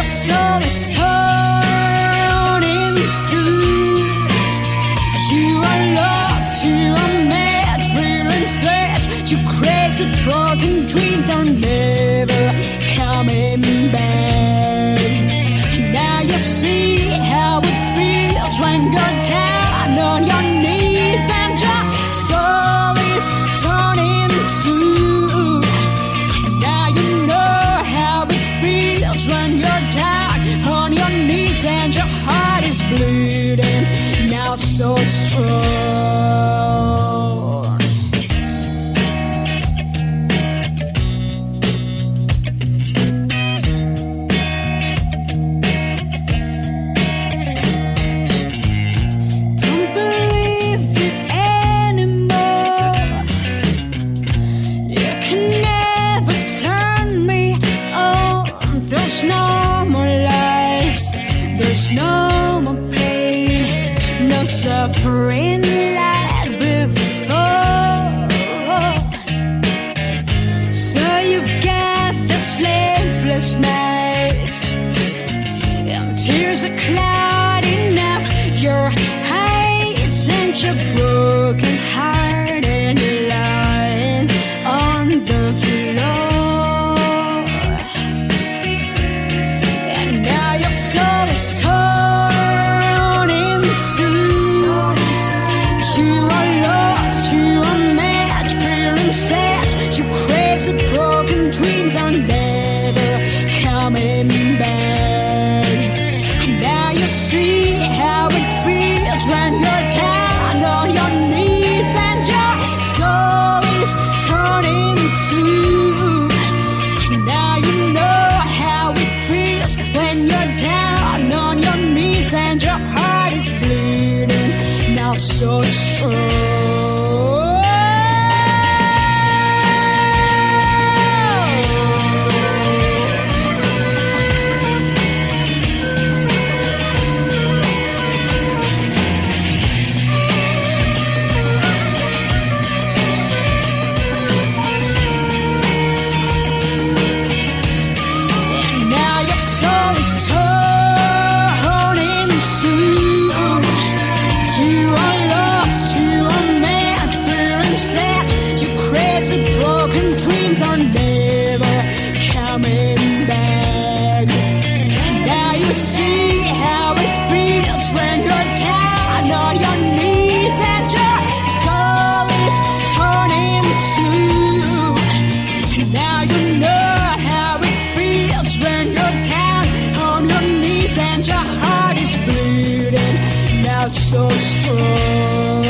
your soul is torn in two. You are lost, you are mad, feeling sad. You crazy broken dreams are never coming back. Now you see how it feels when you're down on your knees and your soul is torn in two. Now you know how it feels when you're down on your knees and your heart is bleeding. Now so strong. No more pain, no suffering like before. So you've got the sleepless nights, and tears are clouding up your eyes, and your broken heart, and you're lying on the floor. And now your soul is torn. Broken dreams are never coming back. Now you see how it feels when you're down on your knees and your soul is turning two. Now you know how it feels when you're down on your knees and your heart is bleeding. Now so strong. So strong.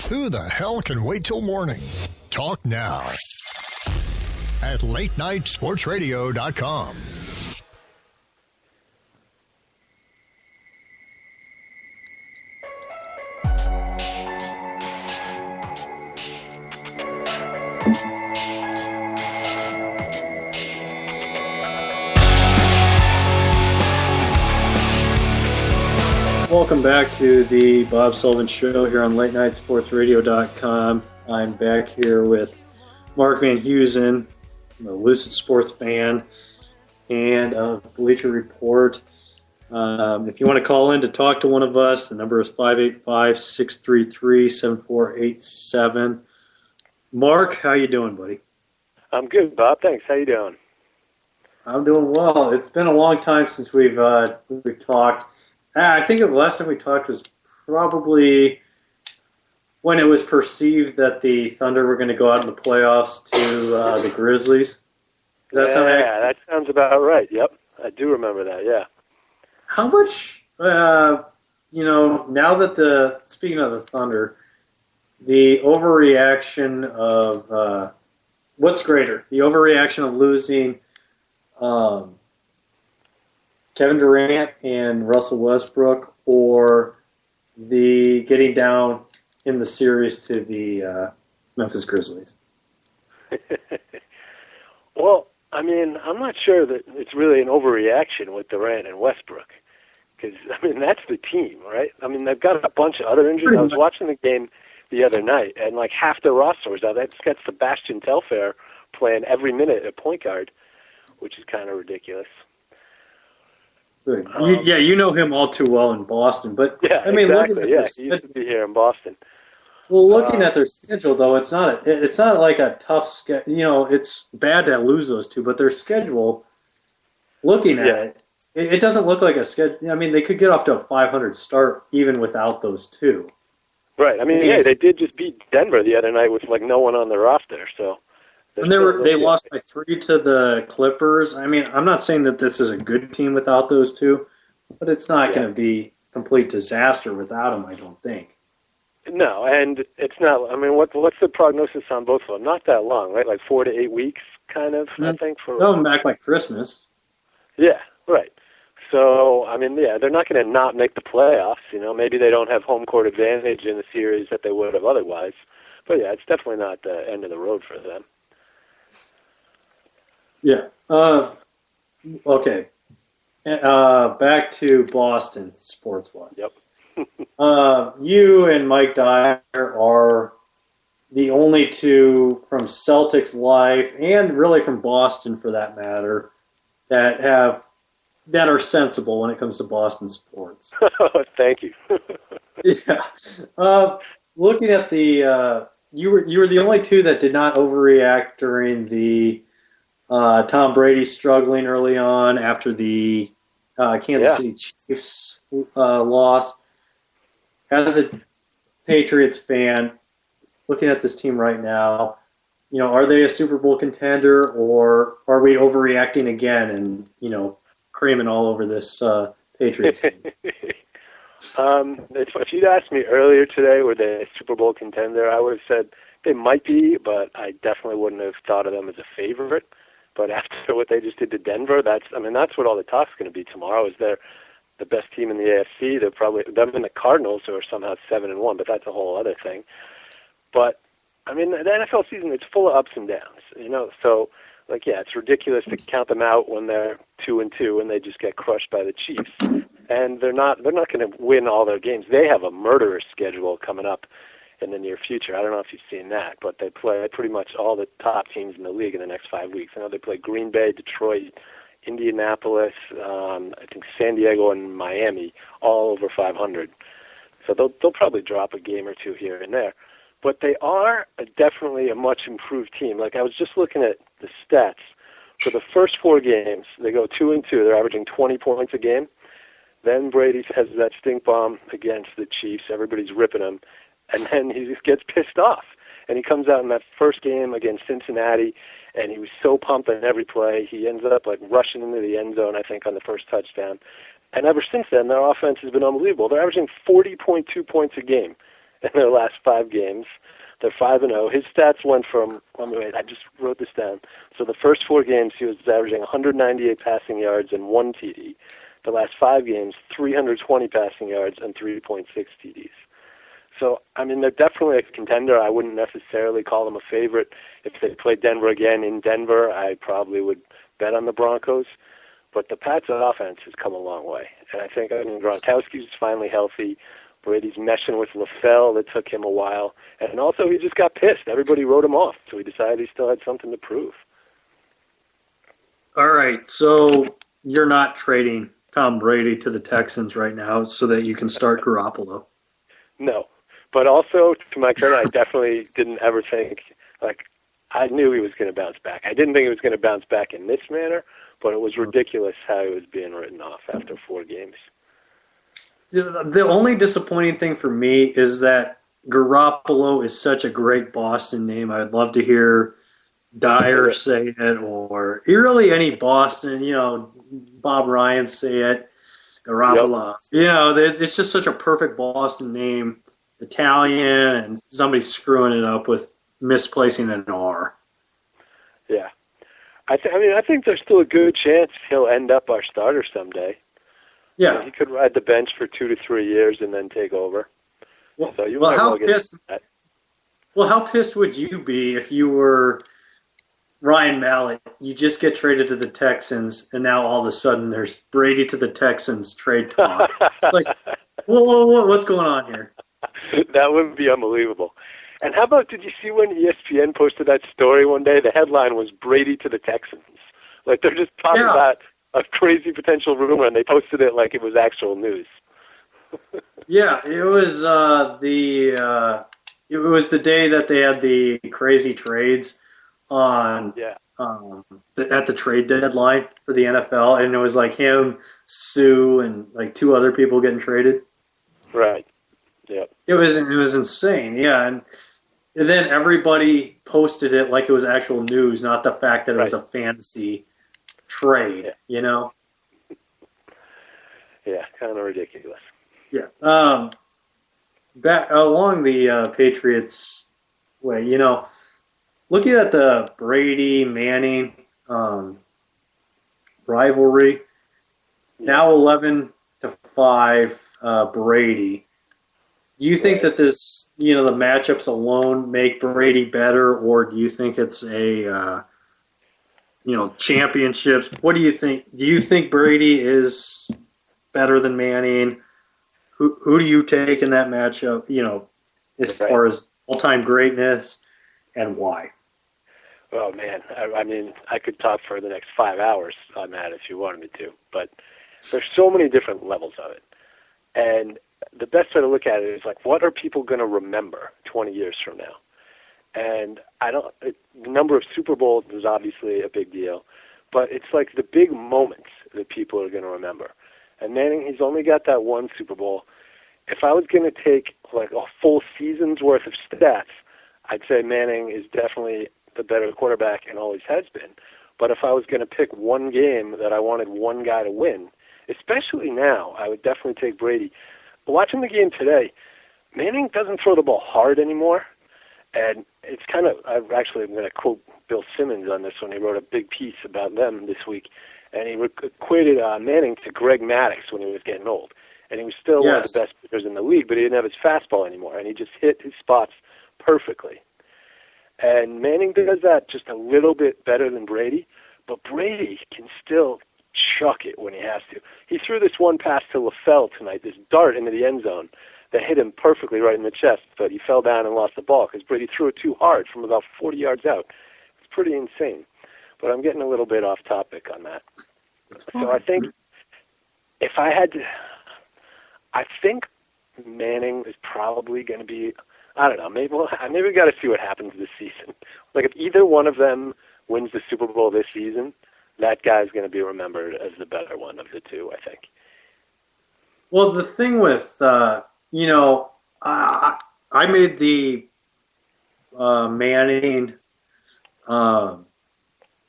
Who the hell can wait till morning? Talk now at latenightsportsradio.com. Welcome back to the Bob Sullivan Show here on LateNightSportsRadio.com. I'm back here with Mark Van Heusen, a Lucid Sports fan, and of Bleacher Report. If you want to call in to talk to one of us, the number is 585-633-7487. Mark, how you doing, buddy? I'm good, Bob. Thanks. How you doing? I'm doing well. It's been a long time since we've talked. I think the last time we talked was probably when it was perceived that the Thunder were going to go out in the playoffs to the Grizzlies. Does that sound right? Yeah, that sounds about right. Yep, I do remember that, yeah. How much, now that speaking of the Thunder, the overreaction of, what's greater? The overreaction of losing Kevin Durant and Russell Westbrook, or the getting down in the series to the Memphis Grizzlies? Well, I mean, I'm not sure that it's really an overreaction with Durant and Westbrook. Because, I mean, that's the team, right? I mean, they've got a bunch of other injuries. I was watching the game the other night, and like half their roster was out. That's got Sebastian Telfair playing every minute at point guard, which is kind of ridiculous. Yeah, you know him all too well in Boston, but yeah, I mean, exactly. He used to be here in Boston. Well, looking at their schedule, though, it's not like a tough schedule. You know, it's bad to lose those two, but their schedule, looking at it doesn't look like a schedule. I mean, they could get off to a 500 start even without those two. Right. I mean, they did just beat Denver the other night with like no one on the roster. So, and they lost by 3 to the Clippers. I mean, I'm not saying that this is a good team without those two, but it's not going to be complete disaster without them. I don't think. No, and it's not. I mean, what's the prognosis on both of them? Not that long, right? Like 4 to 8 weeks, kind of. I think for they'll come back like Christmas. Yeah. Right. So, I mean, they're not going to not make the playoffs. You know, maybe they don't have home court advantage in the series that they would have otherwise. But, yeah, it's definitely not the end of the road for them. Yeah. Okay. Back to Boston, sports-wise. Yep. You and Mike Dyer are the only two from Celtics life, and really from Boston for that matter, that are sensible when it comes to Boston sports. Thank you. Yeah. Looking at the, you were the only two that did not overreact during the Tom Brady struggling early on after the Kansas City Chiefs loss. As a Patriots fan, looking at this team right now, you know, are they a Super Bowl contender, or are we overreacting again and, you know, creaming all over this Patriots team? If you'd asked me earlier today, were they a Super Bowl contender, I would have said they might be, but I definitely wouldn't have thought of them as a favorite. But after what they just did to Denver, that's what all the talk's going to be tomorrow. Is they're the best team in the AFC. They're probably them and the Cardinals, who are somehow 7-1, but that's a whole other thing. But I mean, the NFL season, it's full of ups and downs, you know. So, like, yeah, it's ridiculous to count them out when they're 2-2 and they just get crushed by the Chiefs. And they're not going to win all their games. They have a murderous schedule coming up in the near future. I don't know if you've seen that, but they play pretty much all the top teams in the league in the next 5 weeks. I know they play Green Bay, Detroit, Indianapolis, I think San Diego and Miami, all over 500. So they'll probably drop a game or two here and there. But they are definitely a much improved team. Like, I was just looking at the stats. For the first 4 games, they go 2-2. They're averaging 20 points a game. Then Brady has that stink bomb against the Chiefs. Everybody's ripping him. And then he just gets pissed off. And he comes out in that first game against Cincinnati, and he was so pumped on every play. He ends up, like, rushing into the end zone, I think, on the first touchdown. And ever since then, their offense has been unbelievable. They're averaging 40.2 points a game in their last 5 games. They're 5-0. His stats went from, I just wrote this down. So the first 4 games, he was averaging 198 passing yards and 1 TD. The last 5 games, 320 passing yards and 3.6 TDs. So, I mean, they're definitely a contender. I wouldn't necessarily call them a favorite. If they played Denver again in Denver, I probably would bet on the Broncos. But the Pats' offense has come a long way. And I think, Gronkowski's finally healthy. Brady's meshing with LaFell. It took him a while. And also, he just got pissed. Everybody wrote him off. So he decided he still had something to prove. All right. So you're not trading Tom Brady to the Texans right now so that you can start Garoppolo? No. But also, to my credit, I definitely didn't ever think, I knew he was going to bounce back. I didn't think he was going to bounce back in this manner, but it was ridiculous how he was being written off after 4 games. The only disappointing thing for me is that Garoppolo is such a great Boston name. I'd love to hear Dyer say it, or really any Boston, Bob Ryan say it, Garoppolo. Yep. It's just such a perfect Boston name. Italian, and somebody's screwing it up with misplacing an R. Yeah. I think there's still a good chance he'll end up our starter someday. Yeah. He could ride the bench for 2 to 3 years and then take over. How pissed would you be if you were Ryan Mallett, you just get traded to the Texans, and now all of a sudden there's Brady to the Texans trade talk. It's like, whoa, what's going on here? That would be unbelievable. And how about, did you see when ESPN posted that story one day? The headline was Brady to the Texans. Like, they're just talking about a crazy potential rumor, and they posted it like it was actual news. Yeah, it was it was the day that they had the crazy trades on at the trade deadline for the NFL, and it was like him, Sue, and like 2 other people getting traded. Right. Yeah. It was insane. Yeah, and then everybody posted it like it was actual news, not the fact that it was a fantasy trade. You know. Yeah, kind of ridiculous. Yeah. Back along the Patriots way, you know, looking at the Brady Manning rivalry, now 11-5 Brady. Do you think that this, you know, the matchups alone make Brady better, or do you think it's a, you know, championships? What do you think? Do you think Brady is better than Manning? Who do you take in that matchup, you know, as far as all-time greatness, and why? Oh, man. I mean, I could talk for the next 5 hours on that if you wanted me to, but there's so many different levels of it. And the best way to look at it is, like, what are people going to remember 20 years from now? And the number of Super Bowls is obviously a big deal, but it's like the big moments that people are going to remember. And Manning, he's only got that one Super Bowl. If I was going to take like a full season's worth of stats, I'd say Manning is definitely the better quarterback and always has been. But if I was going to pick one game that I wanted one guy to win, especially now, I would definitely take Brady. But watching the game today, Manning doesn't throw the ball hard anymore. And it's kind of, I'm going to quote Bill Simmons on this one. He wrote a big piece about them this week. And he equated Manning to Greg Maddux when he was getting old. And he was still one of the best pitchers in the league, but he didn't have his fastball anymore. And he just hit his spots perfectly. And Manning does that just a little bit better than Brady, but Brady can still chuck it when he has to. He threw this one pass to LaFell tonight, this dart into the end zone that hit him perfectly right in the chest, but he fell down and lost the ball because Brady threw it too hard from about 40 yards out. It's pretty insane. But I'm getting a little bit off topic on that. So I think if I had to, I think Manning is probably going to be, I don't know, maybe we got to see what happens this season. Like, if either one of them wins the Super Bowl this season, that guy's going to be remembered as the better one of the two, I think. Well, the thing with, you know, I made the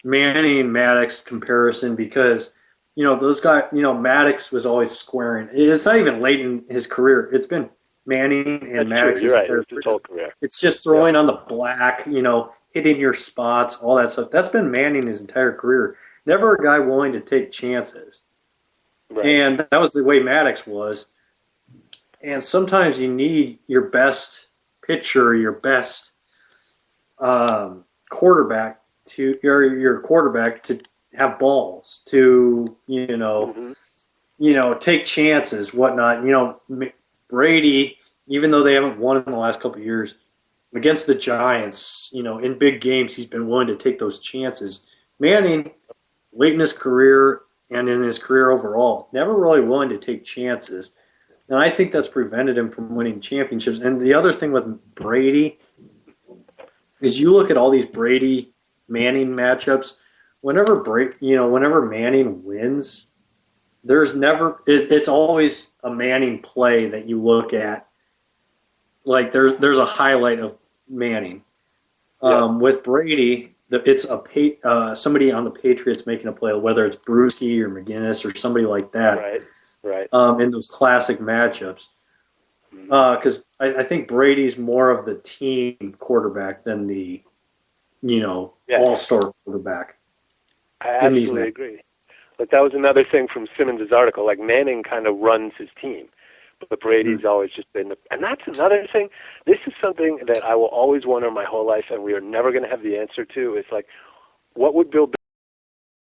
Manning-Maddox comparison because, you know, those guys, you know, Maddox was always squaring. It's not even late in his career. It's been Manning and Maddox's whole career. It's just throwing on the black, you know, hitting your spots, all that stuff. That's been Manning his entire career. Never a guy willing to take chances. Right. And that was the way Maddox was. And sometimes you need your best pitcher, your best quarterback to your quarterback to have balls, to you know, take chances, whatnot. You know, Brady, even though they haven't won in the last couple of years against the Giants, you know, in big games, he's been willing to take those chances. Manning, late in his career and in his career overall, never really willing to take chances. And I think that's prevented him from winning championships. And the other thing with Brady is you look at all these Brady-Manning matchups, whenever Manning wins, it's always a Manning play that you look at. Like there's a highlight of Manning. With Brady, it's somebody on the Patriots making a play, whether it's Brewski or McGinnis or somebody like that. Right. In those classic matchups. Because I think Brady's more of the team quarterback than the, all-star quarterback. I absolutely agree. But that was another thing from Simmons' article. Like, Manning kind of runs his team, but Brady's always just been and that's another thing. This is something that I will always wonder my whole life, and we are never going to have the answer to. It's like, what would Bill